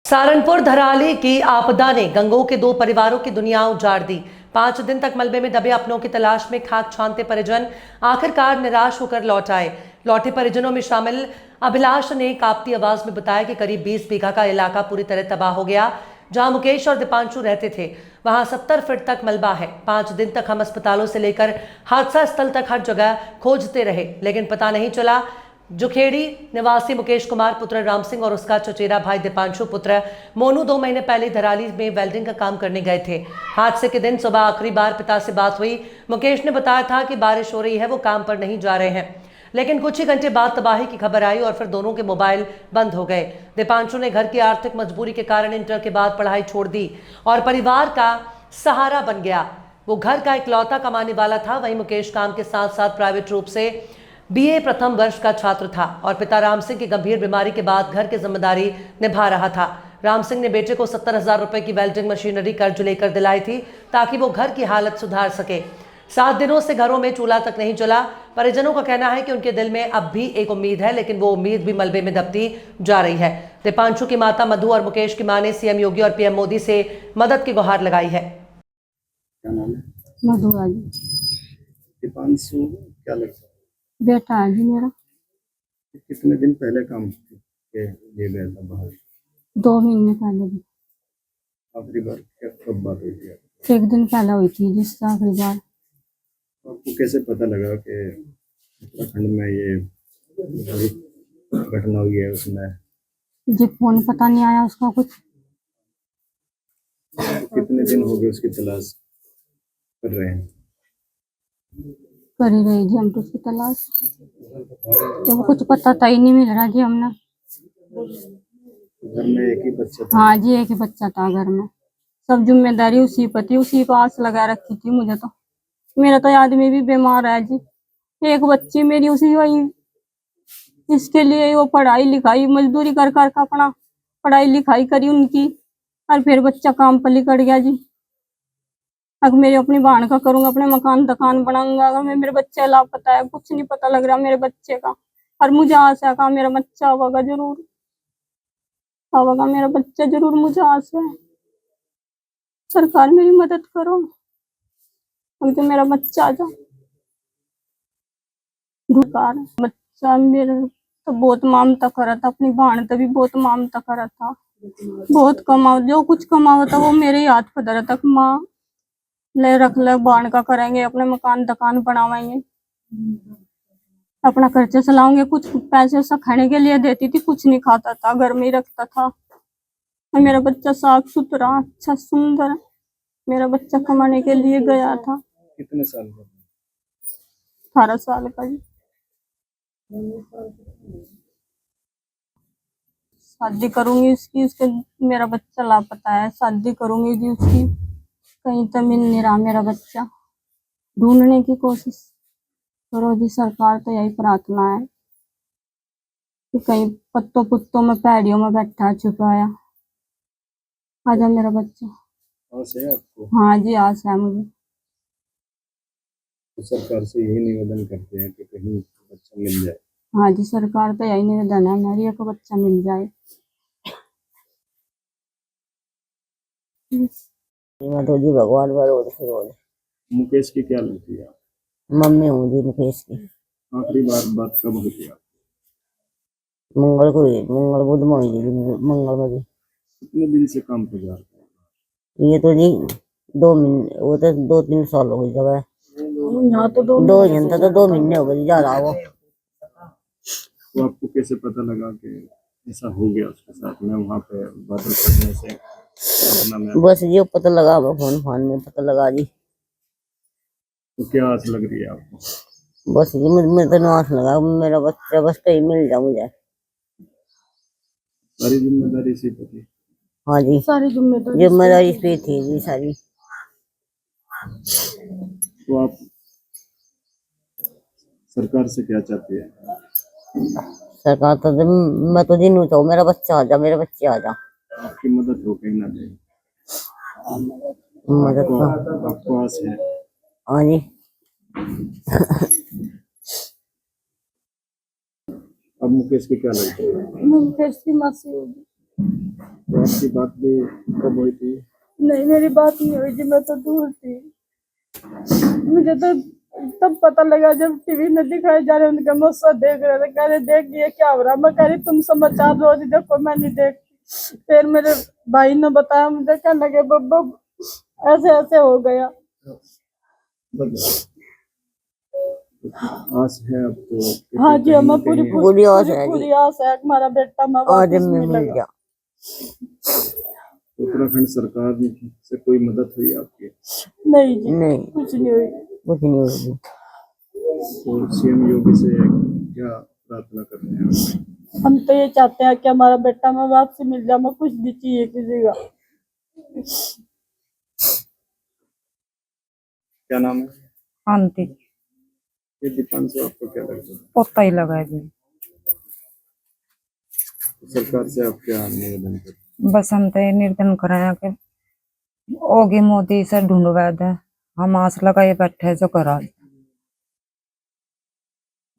सहारनपुर धराली की आपदा ने गंगोह के 2 परिवारों की दुनिया उजाड़ दी। 5 दिन तक मलबे में दबे अपनों की तलाश में खाक छानते परिजन आखिरकार निराश होकर लौट आए। लौटे परिजनों में शामिल अभिलाष ने कांपती आवाज में बताया कि करीब 20 बीघा का इलाका पूरी तरह तबाह हो गया। जहां मुकेश और दीपांशु रहते थे वहां 70 फीट तक मलबा है। 5 दिन तक हम अस्पतालों से लेकर हादसा स्थल तक हर जगह खोजते रहे, लेकिन पता नहीं चला। जुखेड़ी निवासी मुकेश कुमार पुत्र राम सिंह और उसका चचेरा भाई दीपांशु पुत्र मोनू 2 महीने पहले धराली में वेल्डिंग का काम करने गए थे। हादसे के दिन सुबह आखिरी बार पिता से बात हुई। मुकेश ने बताया था कि बारिश हो रही है, वो काम पर नहीं जा रहे हैं, लेकिन कुछ ही घंटे बाद तबाही की खबर आई और फिर दोनों के मोबाइल बंद हो गए। दीपांशु ने घर की आर्थिक मजबूरी के कारण इंटर के बाद पढ़ाई छोड़ दी और परिवार का सहारा बन गया। वो घर का इकलौता कमाने वाला था। वहीं मुकेश काम के साथ साथ प्राइवेट रूप से बीए प्रथम वर्ष का छात्र था और पिता राम सिंह की गंभीर बीमारी के बाद घर की जिम्मेदारी निभा रहा था। राम सिंह ने बेटे को 70,000 रुपए की वेल्डिंग मशीनरी कर्ज लेकर दिलाई थी ताकि वो घर की हालत सुधार सके। 7 दिनों से घरों में चूल्हा तक नहीं जला। परिजनों का कहना है कि उनके दिल में अब भी एक उम्मीद है, लेकिन वो उम्मीद भी मलबे में दबती जा रही है। दीपांशु की माता मधु और मुकेश की मां ने सीएम योगी और पीएम मोदी से मदद की गुहार लगाई है। क्या नाम है? मधु जी। दीपांशु क्या लगता है? बेटा है जी मेरा। कितने दिन पहले काम के लिए गया था बाहर? 2 महीने पहले भी। आखिरी बार कब बात हुई थी? 1 दिन पहले हुई थी जिससे आखिरी बार। आपको कैसे पता लगा कि उत्तराखंड में ये बड़ी घटना हुई है? उसमें जी फोन पता नहीं आया उसका कुछ। कितने दिन हो गए उसकी तलाश कर रहे हैं? कर ही रही जी हम तो उसकी तलाश, तो कुछ पता था ही नहीं मिल रहा जी हमने। घर में एक ही बच्चा था? हाँ जी, एक ही बच्चा था घर में। सब जिम्मेदारी उसी पर थी, उसी पर आस लगा रखी थी मुझे तो। मेरा तो आदमी भी बीमार है जी। एक बच्ची मेरी उसी वही, इसके लिए वो पढ़ाई लिखाई मजदूरी कर कर के अपना पढ़ाई लिखाई करी उनकी, और फिर बच्चा काम पर निकल गया जी। अगर मेरे अपनी बहन का करूंगा, अपने मकान दुकान बनाऊंगा, अगर मैं मेरे बच्चे लापता है, कुछ नहीं पता लग रहा मेरे बच्चे का। और मुझे आशा का मेरा बच्चा होगा, जरूर होगा मेरा बच्चा, जरूर मुझे आशा है। सरकार मेरी मदद करो, तो मेरा बच्चा आ जाए। बच्चा मेरा तो बहुत ममता करा था, अपनी बहन तो भी बहुत ममता करा था। बहुत कमाओ, जो कुछ कमाओ था वो मेरे ही हाथ पर धरा तक। माँ ले रख ले, बहन का करेंगे, अपने मकान दुकान बनावाएंगे, अपना खर्चा चलाओगे। कुछ पैसे से खाने के लिए देती थी, कुछ नहीं खाता था, घर में ही रखता था। और मेरा बच्चा साफ सुथरा अच्छा सुंदर, मेरा बच्चा कमाने के लिए गया था। कितने साल का? 18 साल का जी। शादी करूंगी उसकी, उसके मेरा बच्चा लापता है, शादी करूंगी जी उसकी। कहीं तो मिल नहीं रहा मेरा बच्चा, ढूंढने की कोशिश करो जी। सरकार तो यही प्रार्थना है कि कहीं पत्तों पुत्तों में पैड़ियों में बैठा छुपाया आजा मेरा बच्चा। आस है आपको? हाँ जी, आस है मुझे। तो सरकार से यही निवेदन करते हैं कि कहीं बच्चा मिल जाए। हाँ जी, सरकार तो यही निवेदन है मेरी, एक बच्चा मिल जाए। मैं तो जी भगवान का रोज से रोज मुकेश की क्या लगती है? मम्मी हूँ जी मुकेश की। आखिरी बार बात कब हुई थी? मंगल को हुई, मंगल बुध में हुई जी, मंगल में जी। कितने दिन से काम पर जा रहे हैं? ये तो जी 2 महीने, वो तो 2-3 साल हो गई जब है। यहाँ तो 2 घंटे तो 2 महीने हो गए जा रहा वो। तो आपको कैसे पता लगा कि ऐसा हो गया उसके साथ में वहाँ पे बादल फटने से घटना में? बस ये पता लगा, फोन फोन में पता लगा जी। तो क्या आस लग रही है आपको? बस जी मुझे तो नाश लगा, मेरा बच्चा बस कहीं मिल जाए मुझे। सारी जिम्मेदारी इसी पर थी? हाँ जी, सारी जिम्मेदारी जिम्मेदारी इस पे थी जी सारी। तो आप सरकार से क्या चाहते हैं? सरकार तो मैं तो जी नहीं चाहूँ, मेरा बच्चा आ जा, मेरे बच्चे आ जा। आपकी मदद हो कहीं ना कहीं? मदद तो आपको आस है? हाँ जी। अब मुकेश की क्या लगती है? मुकेश की मौसी होगी। तो आपकी बात भी कब हुई थी? नहीं, मेरी बात नहीं हुई जी, मैं तो दूर थी। मुझे तो तब पता लगा जब टीवी में दिखाए जा रहे, उनका मुझसे देख रहे थे, कह रहे देख ये क्या हो रहा। मैं कह रही तुम समाचार रोज देखो, मैं नहीं देखती। फिर मेरे भाई ने बताया मुझे, कहने लगे बब्बा ऐसे ऐसे हो गया। आस है अब तो कि हाँ जी, कहीं हमें ना पूरी कहीं पूरी पूरी आस है जी। पूरी आस है कि हमारा बेटा मैं आज वापस में मिल मिलेगा। गया। उत्तराखंड सरकार से कोई मदद हुई आपकी? नहीं जी, नहीं, कुछ नहीं हुई। कुछ नहीं हुआ। तो सीएम योगी से क्या प्रार्थना करते हैं आप? हम तो ये चाहते हैं कि हमारा बेटा मैं वापस मिल जाए, मैं कुछ नहीं चाहिए किसी का। क्या नाम है? शांति ये दीपान से आपको क्या लगता है? पोता ही लगा है जी। सरकार से आप क्या निवेदन करते बस हम तो ये निर्धन कराया कि ओगी मोदी से ढूंढवा दे, हम आस लगाए बैठे जो करा।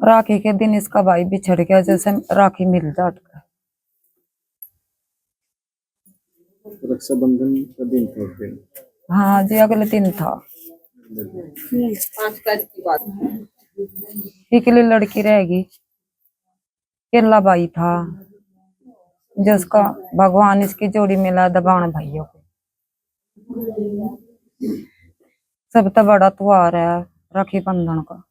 राखी के दिन इसका भाई बिछड़ गया, जैसे राखी मिल जाता। हैं? रक्षाबंधन का दिन था उस दिन। हाँ जी, अगले दिन था। इकली लड़की रहेगी, केला भाई था जिसका भगवान इसकी जोड़ी मिला दबाण भाइयों को। सबसे बड़ा त्योहार है राखी बंधन का।